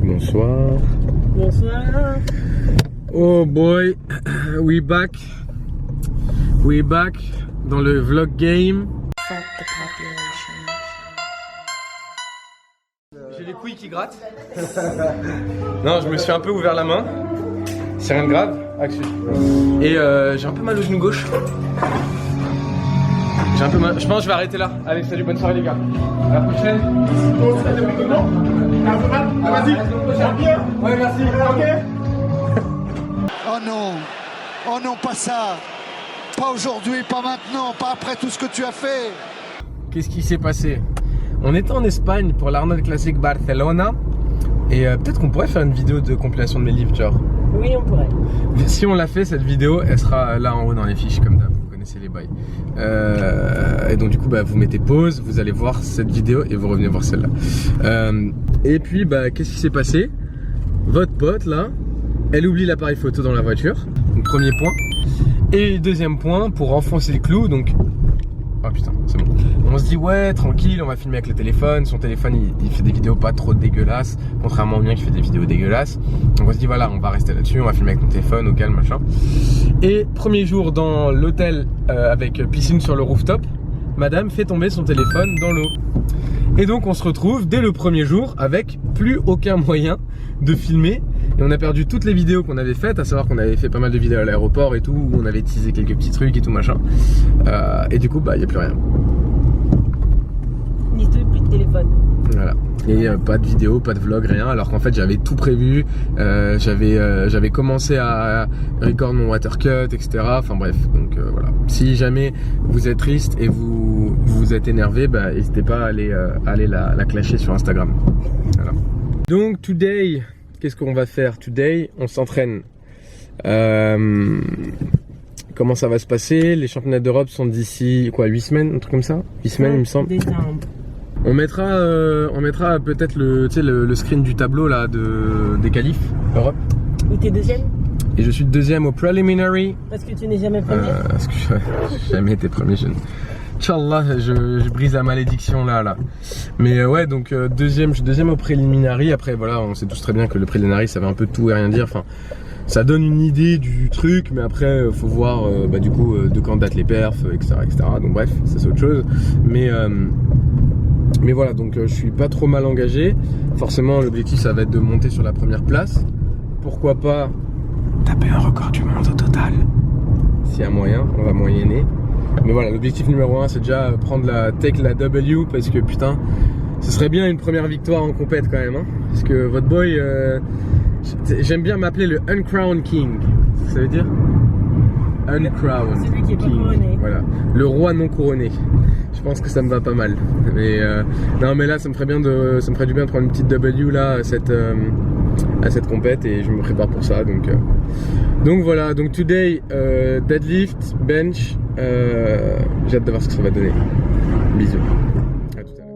Bonsoir. Bonsoir. Oh boy, we back dans le vlog game. J'ai les couilles qui grattent. Non, je me suis un peu ouvert la main. C'est rien de grave, Axel. Et j'ai un peu mal au genou gauche. J'ai un peu mal. Je pense que je vais arrêter là. Allez, salut, bonne soirée les gars. À la prochaine. Vas-y. Ouais, merci. Ok. Oh non, pas ça. Pas aujourd'hui, pas maintenant, pas après tout ce que tu as fait. Qu'est-ce qui s'est passé? On était en Espagne pour l'Arnold Classic Barcelona. Et peut-être qu'on pourrait faire une vidéo de compilation de mes livres, genre. Oui, on pourrait. Si on l'a fait, cette vidéo, elle sera là en haut dans les fiches, comme d'hab. Vous connaissez les bails. Et donc du coup, vous mettez pause, vous allez voir cette vidéo et vous revenez voir celle-là. Et puis, qu'est-ce qui s'est passé? Votre pote, là, elle oublie l'appareil photo dans la voiture. Donc, premier point. Et deuxième point, pour enfoncer le clou, donc... Oh putain, c'est bon. On se dit ouais, tranquille, on va filmer avec le téléphone. Son téléphone, il fait des vidéos pas trop dégueulasses, contrairement au mien qui fait des vidéos dégueulasses. Donc on se dit voilà, on va rester là-dessus, on va filmer avec mon téléphone, au calme, machin. Et premier jour dans l'hôtel avec piscine sur le rooftop, madame fait tomber son téléphone dans l'eau. Et donc on se retrouve dès le premier jour avec plus aucun moyen de filmer. Et on a perdu toutes les vidéos qu'on avait faites, à savoir qu'on avait fait pas mal de vidéos à l'aéroport et tout, où on avait teasé quelques petits trucs et tout machin. Et du coup, il n'y a plus rien. Plus de téléphone. Voilà. Et pas de vidéo, pas de vlog, rien. Alors qu'en fait, j'avais tout prévu. J'avais commencé à record mon watercut, etc. Enfin bref, donc voilà. Si jamais vous êtes triste et vous êtes énervé, n'hésitez pas à aller la clasher sur Instagram. Voilà. Donc, today... Qu'est-ce qu'on va faire? Today, on s'entraîne. Comment ça va se passer? Les championnats d'Europe sont d'ici quoi, 8 semaines, un truc comme ça? 8 semaines, il me semble. Décembre. On mettra peut-être le screen du tableau là des qualifs Europe. Où t'es deuxième? Et je suis deuxième au preliminary. Parce que tu n'es jamais premier. Parce que j'ai jamais été premier jeune. Inch'Allah, je brise la malédiction là. Mais ouais, donc je suis deuxième au préliminary. Après voilà, on sait tous très bien que le préliminary ça veut un peu tout et rien dire. Enfin, ça donne une idée du truc, mais après faut voir du coup de quand datent les perfs, etc. Donc bref, ça c'est autre chose. Mais voilà, donc je suis pas trop mal engagé. Forcément l'objectif ça va être de monter sur la première place. Pourquoi pas taper un record du monde au total. S'il y a moyen, on va moyenner. Mais voilà, l'objectif numéro 1 c'est déjà take la W, parce que putain, ce serait bien une première victoire en compète quand même, hein. Parce que votre boy, j'aime bien m'appeler le Uncrowned King. Ça veut dire Uncrowned Celui qui est pas King. couronné. Voilà, le roi non couronné. Je pense que ça me va pas mal. Mais non, mais là ça me ferait du bien de prendre une petite W là à cette compète, et je me prépare pour ça. Donc voilà, donc today deadlift, bench, j'ai hâte de voir ce que ça va donner. Bisous. À tout à l'heure.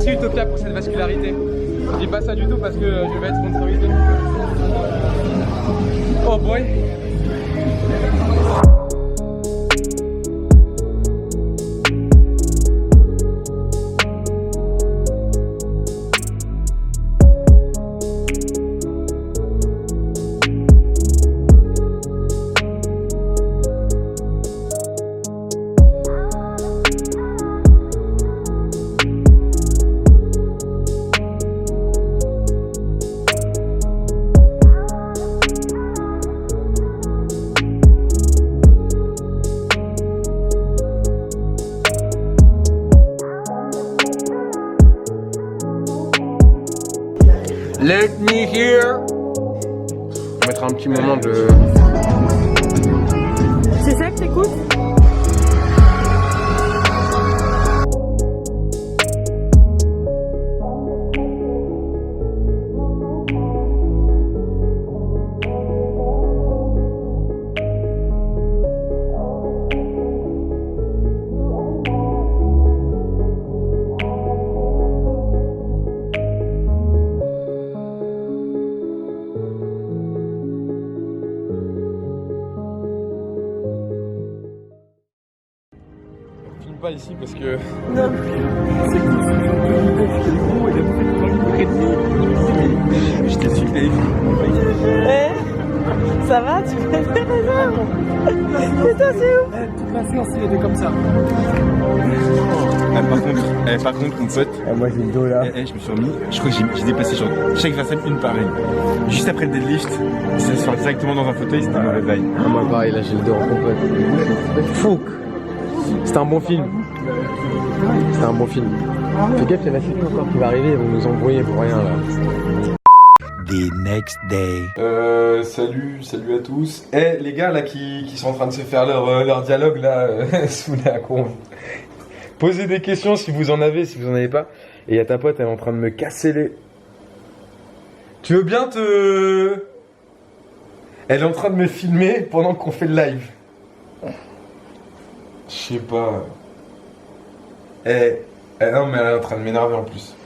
Utopia pour cette vascularité. Je dis pas ça du tout parce que je vais être sponsorisé. Oh boy. Take me here. On mettra un petit moment de... C'est ça que t'écoutes? Pas ici parce que... Non. Je t'ai suivi. Ça va, tu fais des raisons. Putain, c'est ouf. Toute la séance, il était comme ça. Par contre, mon pote, moi j'ai le dos là. je me suis remis, je crois que j'ai dépassé genre chaque personne une pareille. Juste après le deadlift, ça se fait directement dans un fauteuil, c'était un mauvais bail. Ah, moi pareil, là j'ai le dos en complet. Fouc. C'était un bon film. C'était un bon film. Fais gaffe, il y a la sécu encore qui va arriver, ils vont nous embrouiller pour rien là. The next day. Salut à tous. Eh les gars là qui sont en train de se faire leur dialogue là sous la con. Posez des questions si vous en avez, si vous en avez pas. Et il y a ta pote, elle est en train de me casser les... Tu veux bien te... Elle est en train de me filmer pendant qu'on fait le live. Je sais pas. Non mais elle est en train de m'énerver en plus.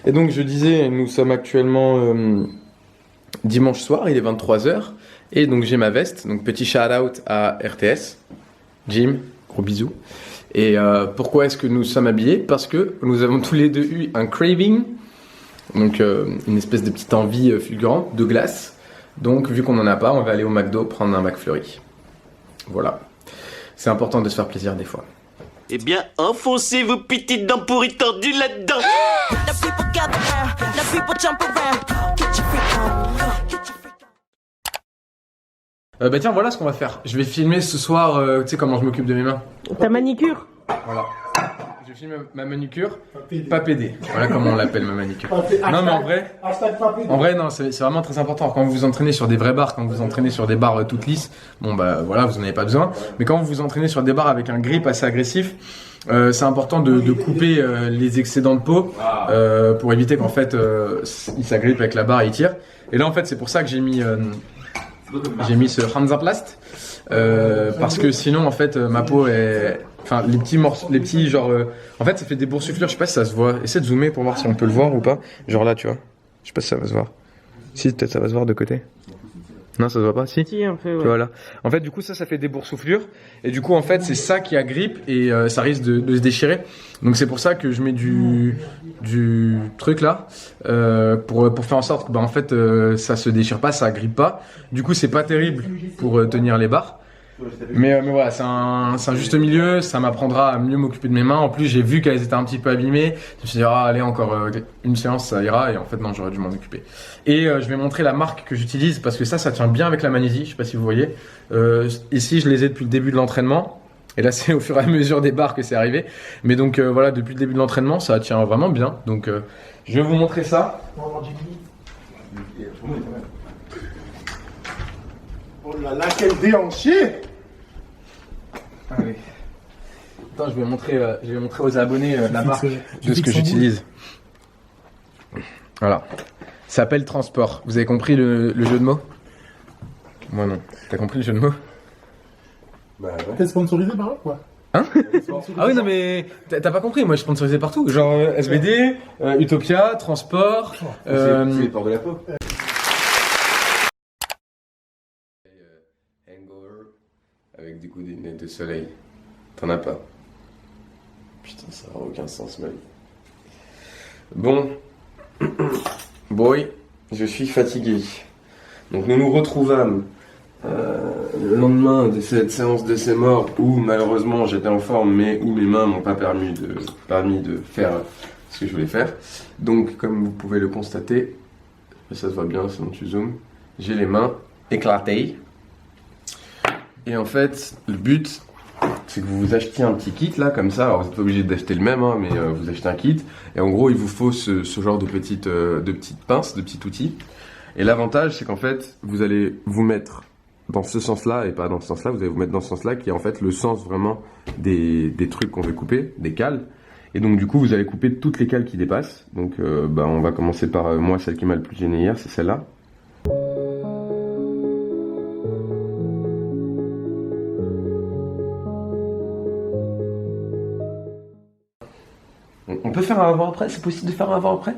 Et donc je disais, nous sommes actuellement dimanche soir, il est 23h. Et donc j'ai ma veste, donc petit shout out à RTS. Jim, gros bisous. Et pourquoi est-ce que nous sommes habillés? Parce que nous avons tous les deux eu un craving. Donc une espèce de petite envie fulgurante de glace. Donc vu qu'on en a pas, on va aller au McDo prendre un McFlurry. Voilà. C'est important de se faire plaisir des fois. Eh bien, enfoncez vos petites dents pourries tordues là-dedans. Bah tiens, voilà ce qu'on va faire. Je vais filmer ce soir, tu sais comment je m'occupe de mes mains. Ta manicure. Voilà. Je filme ma manucure. Pas pédé. Voilà comment on l'appelle ma manucure. Non mais en vrai non, c'est vraiment très important. Quand vous vous entraînez sur des vrais bars, quand vous vous entraînez sur des bars toutes lisses, bon bah voilà, vous en avez pas besoin. Mais quand vous vous entraînez sur des bars avec un grip assez agressif, c'est important de couper les excédents de peau pour éviter qu'en fait il s'agrippe avec la barre et il tire. Et là en fait c'est pour ça que j'ai mis ce Hansaplast parce que sinon en fait ma peau est... Enfin les petits morceaux, les petits genre... en fait ça fait des boursouflures, je sais pas si ça se voit. Essaie de zoomer pour voir si on peut le voir ou pas. Genre là tu vois. Je sais pas si ça va se voir. Si peut-être ça va se voir de côté. Non ça se voit pas, si. Si un peu ouais. Voilà. En fait du coup ça fait des boursouflures. Et du coup en fait c'est ça qui agrippe et ça risque de se déchirer. Donc c'est pour ça que je mets du truc là pour faire en sorte que bah, en fait ça se déchire pas, ça agrippe pas. Du coup c'est pas terrible pour tenir les barres. Mais voilà, c'est un juste milieu, ça m'apprendra à mieux m'occuper de mes mains. En plus, j'ai vu qu'elles étaient un petit peu abîmées. Je me suis dit, ah, allez, encore une séance, ça ira. Et en fait, non, j'aurais dû m'en occuper. Et je vais montrer la marque que j'utilise parce que ça tient bien avec la magnésie. Je sais pas si vous voyez. Ici, je les ai depuis le début de l'entraînement. Et là, c'est au fur et à mesure des barres que c'est arrivé. Mais donc, voilà, depuis le début de l'entraînement, ça tient vraiment bien. Donc, je vais vous montrer ça. Oh là là, quel déhanché! Allez. Attends, je vais montrer aux abonnés la marque de ce que j'utilise. Voilà. Ça s'appelle Transport. Vous avez compris le jeu de mots? Moi non. T'as compris le jeu de mots? Bah ouais. T'es sponsorisé par eux quoi? Hein? Ah oui non mais t'as pas compris, moi je suis sponsorisé partout. Genre SBD, Utopia, Transport. C'est les ports de la peau. Hangover avec du coup des lunettes de soleil. T'en as pas? Putain, ça n'a aucun sens ma vie. Bon, boy, je suis fatigué. Donc nous nous retrouvâmes le lendemain de cette séance de ces morts où malheureusement j'étais en forme mais où mes mains m'ont pas permis de faire ce que je voulais faire. Donc comme vous pouvez le constater, ça se voit bien sinon tu zoomes, j'ai les mains éclatées. Et en fait, le but, c'est que vous vous achetiez un petit kit là, comme ça. Alors vous n'êtes pas obligé d'acheter le même, hein, mais vous achetez un kit. Et en gros, il vous faut ce genre de petites pinces, de petits outils. Et l'avantage, c'est qu'en fait, vous allez vous mettre dans ce sens-là et pas dans ce sens-là. Vous allez vous mettre dans ce sens-là qui est en fait le sens vraiment des trucs qu'on veut couper, des cales. Et donc du coup, vous allez couper toutes les cales qui dépassent. Donc on va commencer par moi, celle qui m'a le plus gêné hier, c'est celle-là. On peut faire un avant-après? C'est possible de faire un avant-après?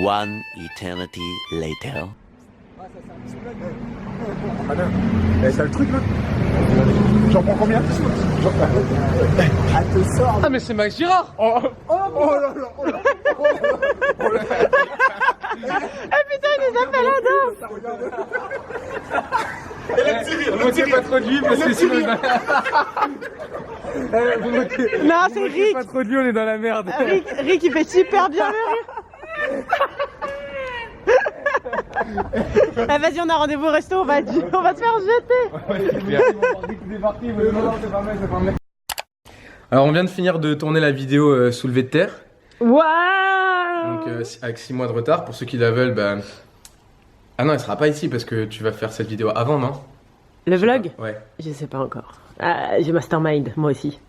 One eternity later. Eh, t'as le truc là? J'en prends combien? Ah mais c'est Max Girard! Oh là là! Oh là! Oh là! Ah putain, il les appelle à danse. Vous moquez pas trop de lui parce que sinon Non, c'est Rick. pas trop de lui, on est dans la merde. Rick, il fait super bien le rire. Eh, vas-y, on a rendez-vous au resto, on va se faire jeter. Alors on vient de finir de tourner la vidéo soulevée de terre. Waouh. Donc avec 6 mois de retard, pour ceux qui la veulent, bah... Ah non, elle sera pas ici parce que tu vas faire cette vidéo avant, non? Le vlog? Ouais. Je sais pas encore. Ah, j'ai Mastermind, moi aussi.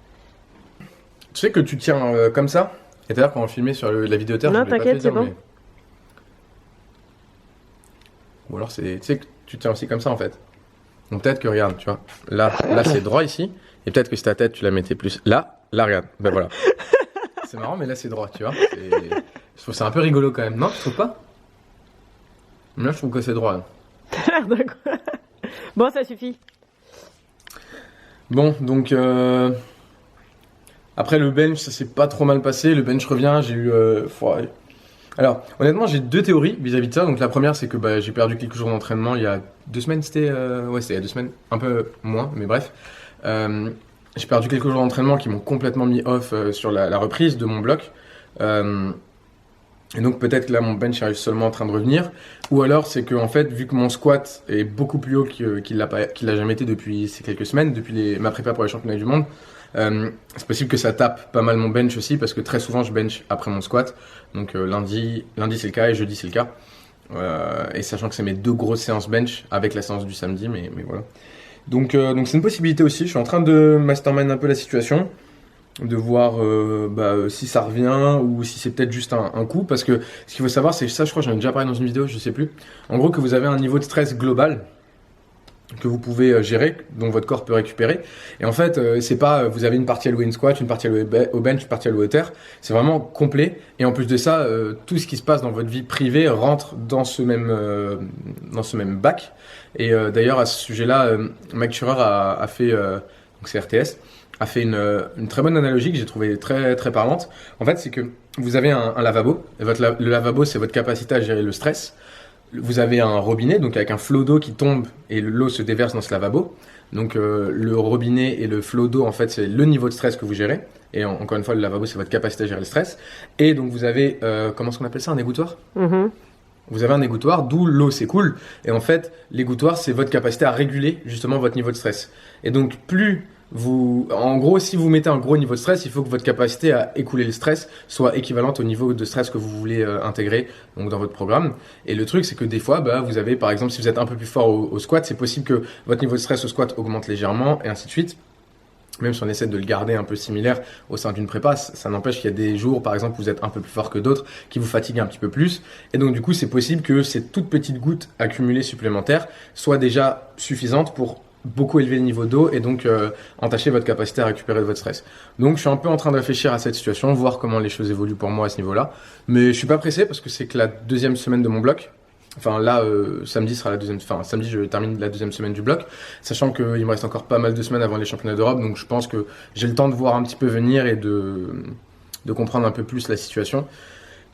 Tu sais que tu tiens comme ça? Et d'ailleurs quand on filmait sur la vidéo terre, Non, je voulais pas te le t'inquiète, c'est dire, bon. mais... Ou alors c'est... Tu sais que tu tiens aussi comme ça en fait. Donc peut-être que regarde, tu vois. Là c'est droit ici. Et peut-être que si ta tête tu la mettais plus là regarde. Ben voilà. C'est marrant mais là c'est droit, tu vois. Je trouve c'est un peu rigolo quand même. Non, tu trouves pas? Là je trouve que c'est droit. Là. T'as l'air de quoi? Bon, ça suffit. Bon, donc après le bench, ça s'est pas trop mal passé. Le bench revient, j'ai eu. Alors, honnêtement, j'ai 2 théories vis-à-vis de ça. Donc la première, c'est que j'ai perdu quelques jours d'entraînement il y a 2 semaines. C'était c'était il y a 2 semaines, un peu moins, mais bref. J'ai perdu quelques jours d'entraînement qui m'ont complètement mis off sur la reprise de mon bloc. Et donc peut-être que là mon bench arrive seulement en train de revenir, ou alors c'est que en fait vu que mon squat est beaucoup plus haut qu'il l'a jamais été depuis ces quelques semaines, depuis ma prépa pour les championnats du monde, c'est possible que ça tape pas mal mon bench aussi parce que très souvent je bench après mon squat, donc lundi c'est le cas et jeudi c'est le cas, et sachant que c'est mes 2 grosses séances bench avec la séance du samedi, mais voilà. Donc c'est une possibilité aussi, je suis en train de mastermind un peu la situation, de voir si ça revient ou si c'est peut-être juste un coup, parce que ce qu'il faut savoir c'est ça, je crois que j'en ai déjà parlé dans une vidéo, je sais plus, en gros que vous avez un niveau de stress global que vous pouvez gérer, dont votre corps peut récupérer, et en fait c'est pas vous avez une partie allouée une squat, une partie allouée au bench, une partie allouée au terre, c'est vraiment complet, et en plus de ça tout ce qui se passe dans votre vie privée rentre dans ce même bac, et d'ailleurs à ce sujet là Mike Thurer a fait donc c'est RTS, a fait une très bonne analogie que j'ai trouvé très très parlante. En fait, c'est que vous avez un lavabo, et le lavabo c'est votre capacité à gérer le stress. Vous avez un robinet, donc avec un flot d'eau qui tombe et l'eau se déverse dans ce lavabo. Donc le robinet et le flot d'eau, en fait, c'est le niveau de stress que vous gérez. Et encore une fois, le lavabo c'est votre capacité à gérer le stress. Et donc vous avez, comment est-ce qu'on appelle ça, un égouttoir? Vous avez un égouttoir d'où l'eau s'écoule. Et en fait, l'égouttoir c'est votre capacité à réguler justement votre niveau de stress. Et donc plus en gros, si vous mettez un gros niveau de stress, il faut que votre capacité à écouler le stress soit équivalente au niveau de stress que vous voulez intégrer donc dans votre programme. Et le truc, c'est que des fois, vous avez, par exemple, si vous êtes un peu plus fort au squat, c'est possible que votre niveau de stress au squat augmente légèrement, et ainsi de suite. Même si on essaie de le garder un peu similaire au sein d'une prépa, ça n'empêche qu'il y a des jours, par exemple, où vous êtes un peu plus fort que d'autres, qui vous fatiguent un petit peu plus. Et donc, du coup, c'est possible que ces toutes petites gouttes accumulées supplémentaires soient déjà suffisantes pour beaucoup élever le niveau d'eau et donc entacher votre capacité à récupérer de votre stress. Donc je suis un peu en train de réfléchir à cette situation, voir comment les choses évoluent pour moi à ce niveau-là. Mais je suis pas pressé parce que c'est que la 2e semaine de mon bloc. Enfin là, samedi sera la deuxième. Enfin samedi, je termine la 2e semaine du bloc, sachant qu'il me reste encore pas mal de semaines avant les championnats d'Europe. Donc je pense que j'ai le temps de voir un petit peu venir et de comprendre un peu plus la situation.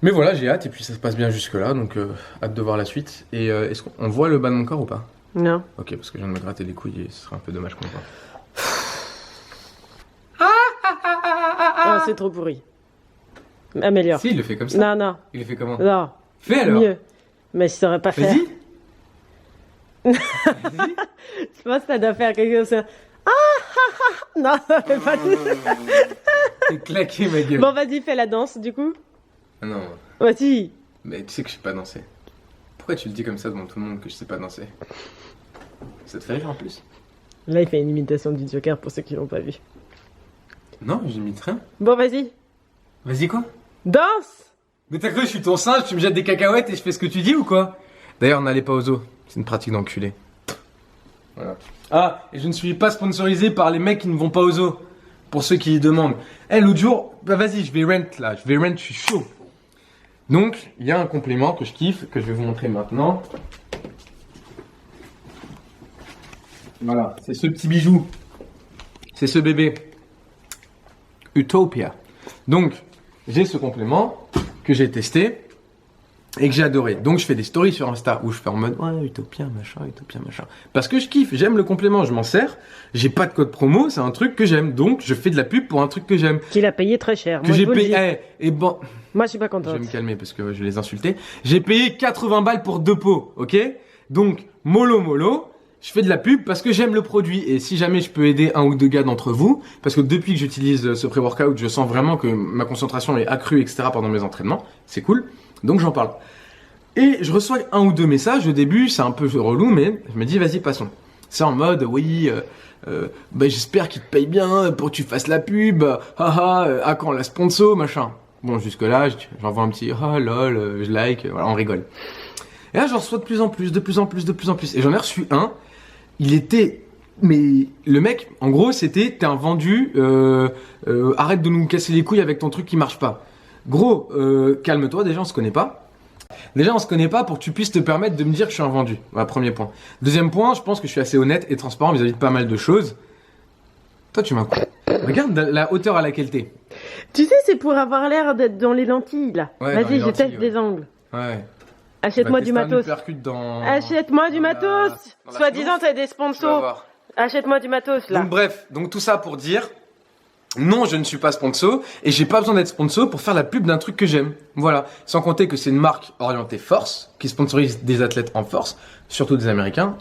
Mais voilà, j'ai hâte et puis ça se passe bien jusque-là, donc hâte de voir la suite. Et est-ce qu'on voit le bas de mon corps ou pas? Non. Ok, parce que je viens de me gratter les couilles et ce serait un peu dommage qu'on le voit. Oh, c'est trop pourri. Améliore. Si, il le fait comme ça. Non. Il le fait comment? Non. Fais alors. Mieux. Mais je saurais pas faire. Vas-y. Je pense que ça doit faire quelque chose. Non, ça fait pas tout ça. T'es claqué, ma gueule. Bon, vas-y, fais la danse du coup. Ah non, Vas-y. mais tu sais que je sais pas danser. Pourquoi tu le dis comme ça devant tout le monde que je sais pas danser? Ça te fait rire en plus? Là, il fait une imitation du Joker pour ceux qui l'ont pas vu. Non, j'imite rien. Bon, vas-y. Vas-y, quoi? Danse. Mais t'as cru que je suis ton singe, tu me jettes des cacahuètes et je fais ce que tu dis ou quoi? D'ailleurs, n'allez pas au zoo. C'est une pratique d'enculé. Voilà. Ah, et je ne suis pas sponsorisé par les mecs qui ne vont pas au zoo. Pour ceux qui y demandent. Eh, l'autre jour, bah vas-y, je vais rent là. Je suis chaud. Donc, il y a un complément que je kiffe, que je vais vous montrer maintenant. Voilà, c'est ce petit bijou. C'est ce bébé. Utopia. Donc, j'ai ce complément que j'ai testé et que j'ai adoré. Donc, je fais des stories sur Insta où je fais en mode ouais, Utopia, machin. Parce que je kiffe, j'aime le complément, je m'en sers. J'ai pas de code promo, c'est un truc que j'aime. Donc, je fais de la pub pour un truc que j'aime. Qu'il a payé très cher. Que Moi, j'ai je vous le payé. dis. Et bon. Moi, je suis pas Je contente. vais me calmer parce que je vais les insulter. J'ai payé 80 balles pour 2 pots, ok? Donc, mollo, je fais de la pub parce que j'aime le produit. Et si jamais je peux aider un ou deux gars d'entre vous, parce que depuis que j'utilise ce pré-workout, je sens vraiment que ma concentration est accrue, etc. pendant mes entraînements. C'est cool. Donc, j'en parle. Et je reçois un ou deux messages au début, c'est un peu relou, mais je me dis, vas-y, passons. C'est en mode, oui, j'espère qu'il te paye bien pour que tu fasses la pub. À quand la sponsor, machin. Bon, jusque-là, j'envoie un petit ah lol, je like, voilà, on rigole. Et là, j'en reçois de plus en plus. Et j'en ai reçu un. Il était. Mais le mec, en gros, c'était t'es un vendu, arrête de nous casser les couilles avec ton truc qui marche pas. Gros, calme-toi, déjà, on se connaît pas. Déjà, on se connaît pas pour que tu puisses te permettre de me dire que je suis un vendu. Voilà, premier point. Deuxième point, je pense que je suis assez honnête et transparent vis-à-vis de pas mal de choses. Toi, tu m'as quoi? Regarde la hauteur à laquelle t'es. Tu sais, c'est pour avoir l'air d'être dans les lentilles, là. Ouais, dans les Vas-y, je lentilles, teste ouais. des angles. Ouais. Achète-moi du matos. Dans... Achète-moi du dans la- matos. dans la Soi-disant, chenoute. t'as des Tu vas sponsors. voir. Achète-moi du matos, là. Donc bref, donc tout ça pour dire, non, je ne suis pas sponsor et j'ai pas besoin d'être sponsor pour faire la pub d'un truc que j'aime. Voilà. Sans compter que c'est une marque orientée force qui sponsorise des athlètes en force, surtout des Américains.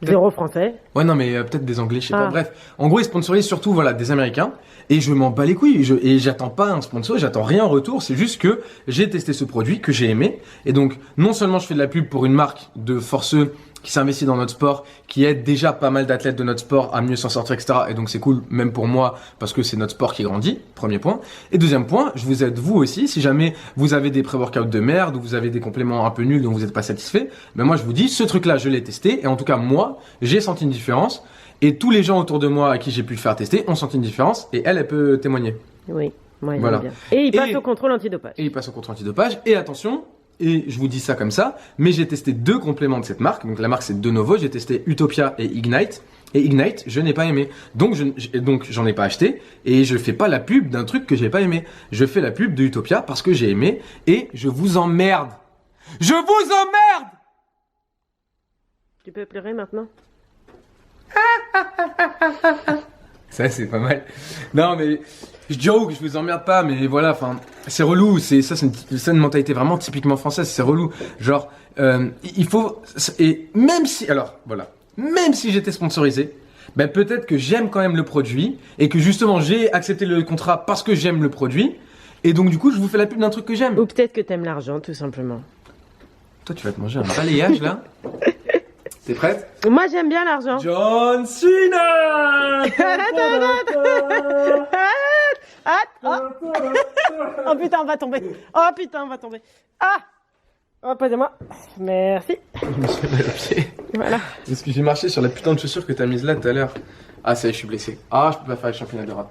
Zéro français. Ouais, non, mais peut-être des Anglais, je sais pas. Ah. Bref, en gros, ils sponsorisent surtout voilà des Américains et je m'en bats les couilles. Et j'attends pas un sponsor, j'attends rien en retour. C'est juste que j'ai testé ce produit que j'ai aimé et donc non seulement je fais de la pub pour une marque de forceux qui s'investit dans notre sport, qui aide déjà pas mal d'athlètes de notre sport à mieux s'en sortir, etc. Et donc c'est cool, même pour moi, parce que c'est notre sport qui grandit, premier point. Et deuxième point, je vous aide vous aussi, si jamais vous avez des pré-workouts de merde, ou vous avez des compléments un peu nuls dont vous n'êtes pas satisfait, ben moi je vous dis, ce truc-là, je l'ai testé, et en tout cas moi, j'ai senti une différence, et tous les gens autour de moi à qui j'ai pu le faire tester ont senti une différence, et elle peut témoigner. Oui, moi, j'aime Voilà. bien. Et il passe Et- au contrôle antidopage. Et il passe au contrôle antidopage. Et attention, et je vous dis ça comme ça, mais j'ai testé 2 compléments de cette marque. Donc la marque c'est De Novo, j'ai testé Utopia et Ignite. Et Ignite, je n'ai pas aimé. Donc j'en ai pas acheté et je fais pas la pub d'un truc que j'ai pas aimé. Je fais la pub de Utopia parce que j'ai aimé et je vous emmerde. Je vous emmerde. Tu peux pleurer maintenant? Ça c'est pas mal. Non mais je joke, je vous emmerde pas, mais voilà, enfin c'est relou. C'est une mentalité vraiment typiquement française. C'est relou. Genre il faut et même si alors voilà, même si j'étais sponsorisé, ben peut-être que j'aime quand même le produit et que justement j'ai accepté le contrat parce que j'aime le produit et donc du coup je vous fais la pub d'un truc que j'aime. Ou peut-être que t'aimes l'argent, tout simplement. Toi tu vas te manger un balayage là. T'es prête? Moi, j'aime bien l'argent. John Cena. Oh putain, on va tomber. Oh putain, on va tomber. Ah! Oh, posez-moi. Merci. Je me suis fait mal au pied. Voilà. Parce que j'ai marché sur la putain de chaussure que t'as mise là tout à l'heure. Ah ça y est, je suis blessé. Ah, je peux pas faire les championnats d'Europe.